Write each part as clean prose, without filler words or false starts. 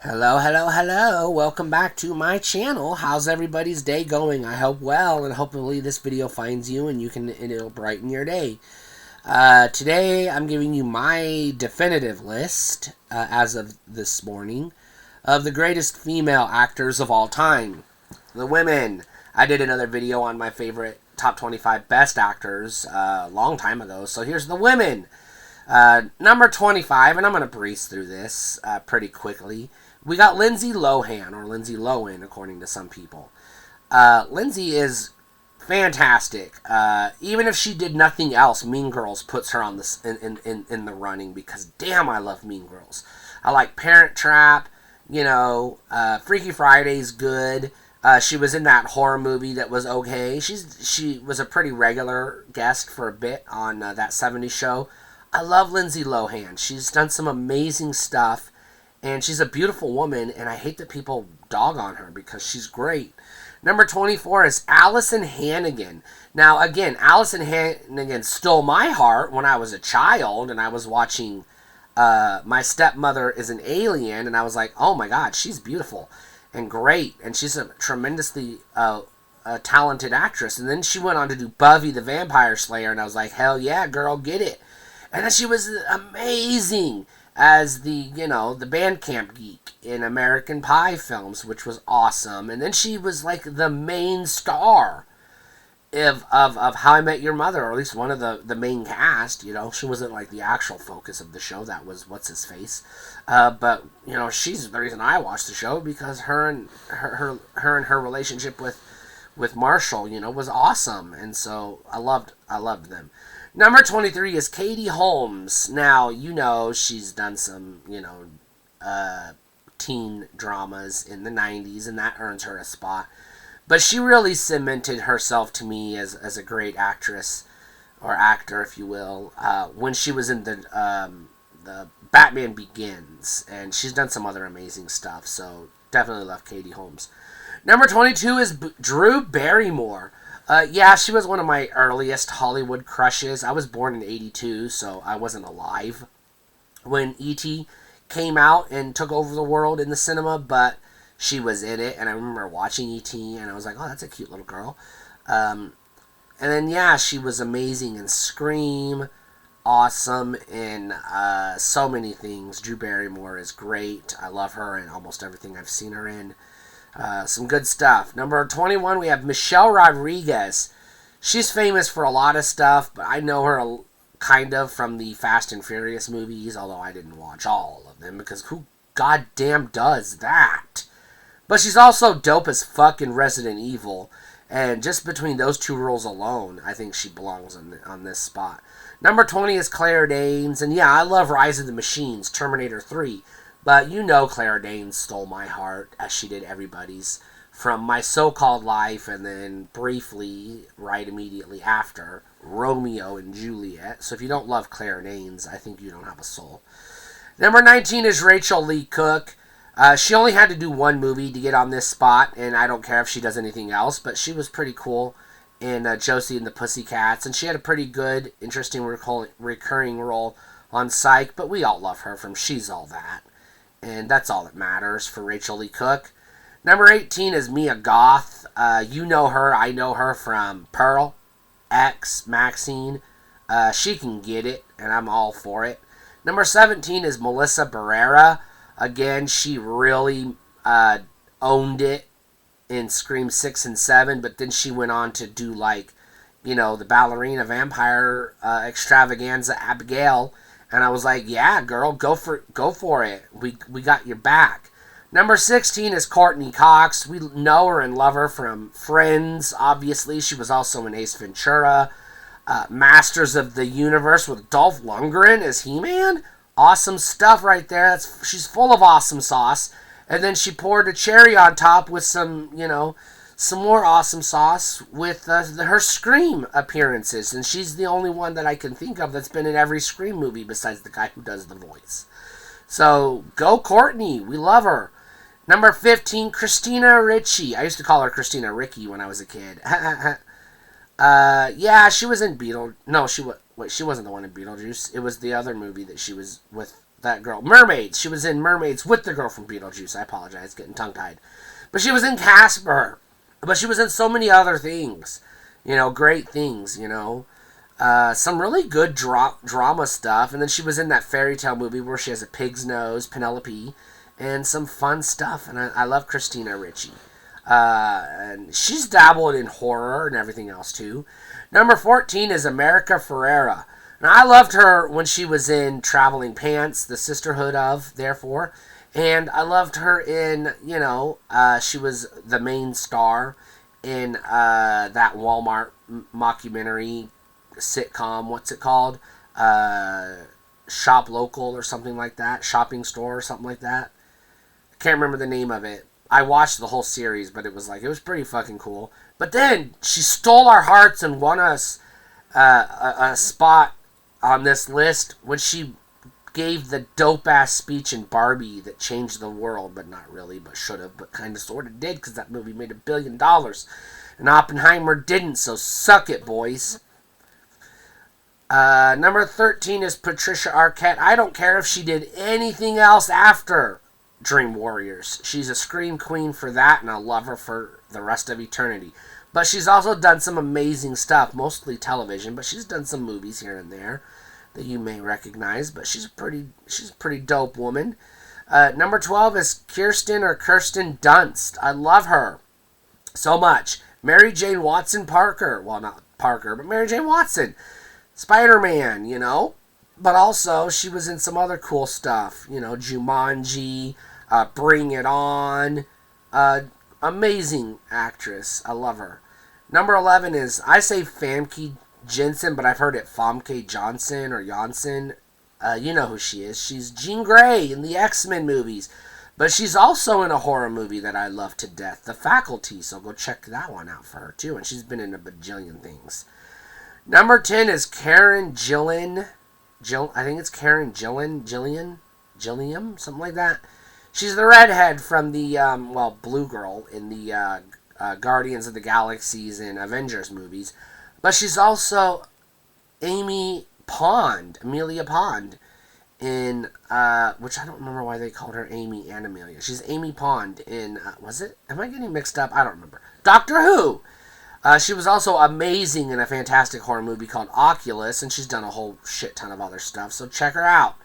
Hello, hello, hello. Welcome back to my channel. How's everybody's day going? I hope well, and hopefully this video finds you and it'll brighten your day. Today I'm giving you my definitive list, as of this morning, of the greatest female actors of all time. The women. I did another video on my favorite top 25 best actors a long time ago, so here's the women. Number 25, and I'm going to breeze through this pretty quickly. We got Lindsay Lohan, or Lindsay Lohan, according to some people. Lindsay is fantastic. Even if she did nothing else, Mean Girls puts her on this in the running because damn, I love Mean Girls. I like Parent Trap. Freaky Friday's good. She was in that horror movie that was okay. She was a pretty regular guest for a bit on that '70s show. I love Lindsay Lohan. She's done some amazing stuff, and she's a beautiful woman, and I hate that people dog on her because she's great. Number 24 is Allison Hannigan. Now, again, Allison Hannigan stole my heart when I was a child, and I was watching My Stepmother is an Alien, and I was like, oh my god, she's beautiful and great, and she's a tremendously talented actress. And then she went on to do Buffy the Vampire Slayer, and I was like, hell yeah, girl, get it. And then she was amazing as the band camp geek in American Pie films, which was awesome. And then she was like the main star of How I Met Your Mother, or at least one of the main cast. She wasn't like the actual focus of the show. That was what's his face. But she's the reason I watched the show, because her relationship with Marshall, was awesome, and so I loved them. Number 23 is Katie Holmes. Now, she's done some, teen dramas in the 90s, and that earns her a spot. But she really cemented herself to me as a great actress, or actor, if you will, when she was in the Batman Begins, and she's done some other amazing stuff, so definitely love Katie Holmes. Number 22 is Drew Barrymore. Yeah, she was one of my earliest Hollywood crushes. I was born in '82, so I wasn't alive when E.T. came out and took over the world in the cinema, but she was in it, and I remember watching E.T., and I was like, oh, that's a cute little girl. And then, yeah, she was amazing in Scream, awesome in so many things. Drew Barrymore is great. I love her in almost everything I've seen her in. Some good stuff. Number 21, we have Michelle Rodriguez. She's famous for a lot of stuff, but I know her kind of from the Fast and Furious movies, although I didn't watch all of them, because who goddamn does that? But she's also dope as fuck in Resident Evil, and just between those two roles alone, I think she belongs on this spot. Number 20 is Claire Danes, and yeah, I love Rise of the Machines, Terminator 3. But Claire Danes stole my heart, as she did everybody's, from My So-Called Life, and then briefly, right immediately after, Romeo and Juliet. So if you don't love Claire Danes, I think you don't have a soul. Number 19 is Rachel Lee Cook. She only had to do one movie to get on this spot, and I don't care if she does anything else, but she was pretty cool in Josie and the Pussycats, and she had a pretty good, interesting recurring role on Psych, but we all love her from She's All That. And that's all that matters for Rachel Lee Cook. Number 18 is Mia Goth. You know her. I know her from Pearl, X, Maxine. She can get it, and I'm all for it. Number 17 is Melissa Barrera. Again, she really owned it in Scream 6 and 7, but then she went on to do, the ballerina vampire extravaganza Abigail. And I was like, yeah, girl, go for it. We got your back. Number 16 is Courtney Cox. We know her and love her from Friends, obviously. She was also in Ace Ventura. Masters of the Universe with Dolph Lundgren as He-Man. Awesome stuff right there. She's full of awesome sauce. And then she poured a cherry on top with some more awesome sauce with her Scream appearances. And she's the only one that I can think of that's been in every Scream movie besides the guy who does the voice. So, go Courtney. We love her. Number 15, Christina Ricci. I used to call her Christina Ricci when I was a kid. Yeah, she was in Beetlejuice. No, she wasn't the one in Beetlejuice. It was the other movie that she was with that girl. Mermaids. She was in Mermaids with the girl from Beetlejuice. I apologize, getting tongue-tied. But she was in Casper. But she was in so many other things. Great things, some really good drama stuff. And then she was in that fairy tale movie where she has a pig's nose, Penelope. And some fun stuff. And I love Christina Ricci. And she's dabbled in horror and everything else, too. Number 14 is America Ferrera. Now, I loved her when she was in Traveling Pants, The Sisterhood of, therefore. And I loved her in, she was the main star in that Walmart mockumentary sitcom. What's it called? Shop Local or something like that. Shopping Store or something like that. I can't remember the name of it. I watched the whole series, but it was pretty fucking cool. But then she stole our hearts and won us a spot on this list when she gave the dope-ass speech in Barbie that changed the world, but not really, but should have, but kind of sort of did, because that movie made $1 billion. And Oppenheimer didn't, so suck it, boys. Number 13 is Patricia Arquette. I don't care if she did anything else after Dream Warriors. She's a scream queen for that, and I'll love her for the rest of eternity. But she's also done some amazing stuff, mostly television, but she's done some movies here and there that you may recognize, but she's a pretty dope woman. Number 12 is Kirsten Dunst. I love her so much. Mary Jane Watson Parker. Well, not Parker, but Mary Jane Watson. Spider-Man, But also, she was in some other cool stuff. Jumanji, Bring It On. Amazing actress. I love her. Number 11 is, I say Famke Jensen, but I've heard it Famke Johnson or Janssen. You know who she is. She's Jean Grey in the X-Men movies. But she's also in a horror movie that I love to death, The Faculty. So go check that one out for her, too. And she's been in a bajillion things. Number 10 is Karen Gillan. I think it's Karen Gilliam, something like that. She's the redhead from the, Blue Girl in the Guardians of the Galaxies and Avengers movies. But she's also Amelia Pond, in, which I don't remember why they called her Amy and Amelia. She's Amy Pond in, am I getting mixed up? I don't remember. Doctor Who! She was also amazing in a fantastic horror movie called Oculus, and she's done a whole shit ton of other stuff, so check her out.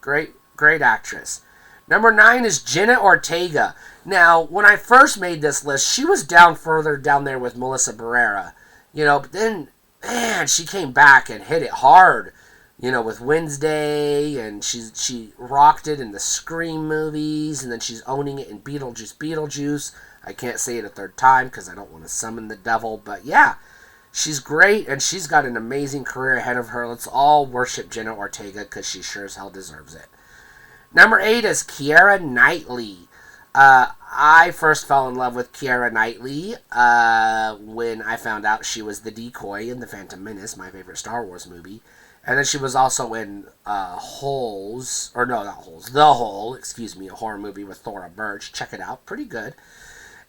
Great actress. Number 9 is Jenna Ortega. Now, when I first made this list, she was further down there with Melissa Barrera, but then, man, she came back and hit it hard, with Wednesday, and she rocked it in the Scream movies, and then she's owning it in Beetlejuice. I can't say it a third time because I don't want to summon the devil, but yeah, she's great, and she's got an amazing career ahead of her. Let's all worship Jenna Ortega because she sure as hell deserves it. Number 8 is Keira Knightley. I first fell in love with Keira Knightley when I found out she was the decoy in The Phantom Menace, my favorite Star Wars movie. And then she was also in The Hole, a horror movie with Thora Birch. Check it out, pretty good.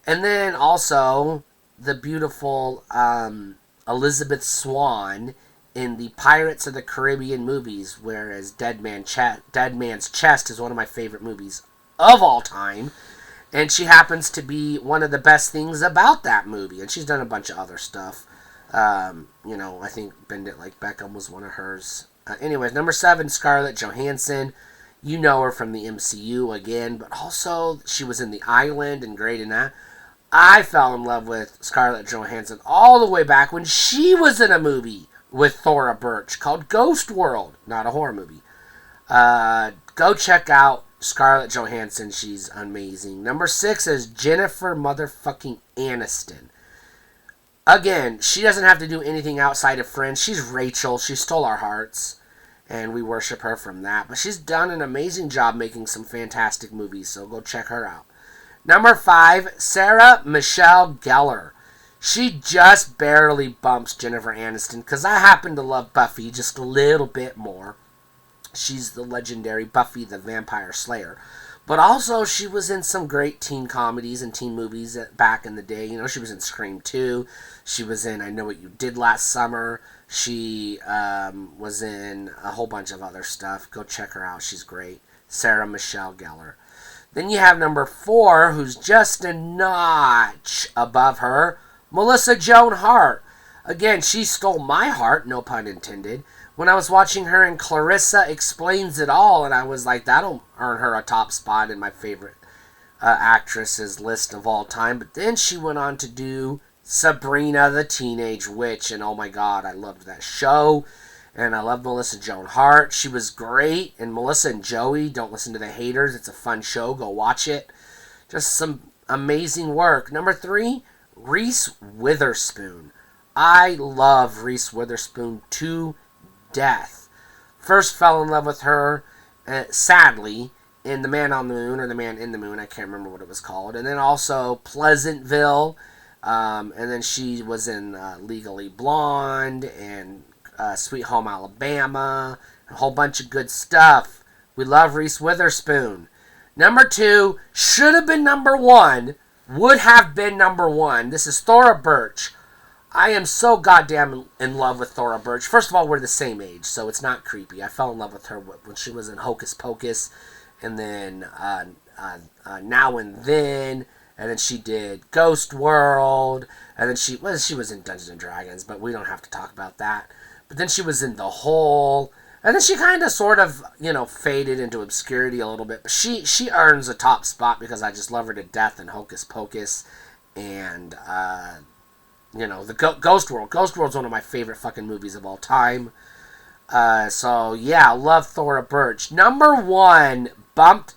And then also the beautiful Elizabeth Swann in the Pirates of the Caribbean movies, whereas Dead Man's Chest is one of my favorite movies of all time. And she happens to be one of the best things about that movie. And she's done a bunch of other stuff. I think Bend It Like Beckham was one of hers. Anyways, number 7, Scarlett Johansson. You know her from the MCU again, but also she was in The Island and great in that. I fell in love with Scarlett Johansson all the way back when she was in a movie with Thora Birch called Ghost World. Not a horror movie. Go check out Scarlett Johansson. She's amazing. Number 6 is Jennifer motherfucking Aniston. Again, she doesn't have to do anything outside of Friends. She's Rachel. She stole our hearts. And we worship her from that. But she's done an amazing job making some fantastic movies. So go check her out. Number 5, Sarah Michelle Gellar. She just barely bumps Jennifer Aniston because I happen to love Buffy just a little bit more. She's the legendary Buffy the Vampire Slayer. But also, she was in some great teen comedies and teen movies back in the day. She was in Scream 2. She was in I Know What You Did Last Summer. She was in a whole bunch of other stuff. Go check her out. She's great. Sarah Michelle Gellar. Then you have number 4, who's just a notch above her, Melissa Joan Hart. Again, she stole my heart, no pun intended, when I was watching her in Clarissa Explains It All, and I was like, that'll earn her a top spot in my favorite actresses list of all time. But then she went on to do Sabrina the Teenage Witch, and oh my god, I loved that show. And I love Melissa Joan Hart. She was great. And Melissa and Joey, don't listen to the haters. It's a fun show. Go watch it. Just some amazing work. Number 3, Reese Witherspoon. I love Reese Witherspoon to death. First fell in love with her, sadly, in The Man on the Moon, or The Man in the Moon. I can't remember what it was called. And then also Pleasantville. And then she was in Legally Blonde and Sweet Home Alabama, a whole bunch of good stuff. We love Reese Witherspoon. Number 2, should have been number 1, would have been number 1. This is Thora Birch. I am so goddamn in love with Thora Birch. First of all, we're the same age, so it's not creepy. I fell in love with her when she was in Hocus Pocus, and then Now and Then, and then she did Ghost World, and then she was in Dungeons and Dragons, but we don't have to talk about that. But then she was in The Hole, and then she kind of sort of, faded into obscurity a little bit. But she earns a top spot because I just love her to death in Hocus Pocus. And, the Ghost World. Ghost World's one of my favorite fucking movies of all time. So, yeah, love Thora Birch. Number 1, bumped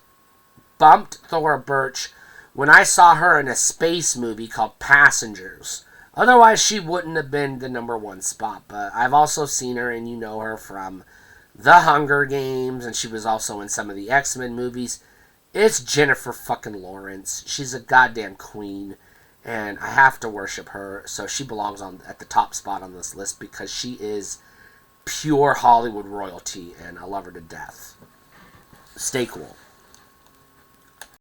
Thora Birch when I saw her in a space movie called Passengers. Otherwise, she wouldn't have been the number 1 spot. But I've also seen her, and you know her from The Hunger Games, and she was also in some of the X-Men movies. It's Jennifer fucking Lawrence. She's a goddamn queen, and I have to worship her. So she belongs at the top spot on this list because she is pure Hollywood royalty, and I love her to death. Stay cool.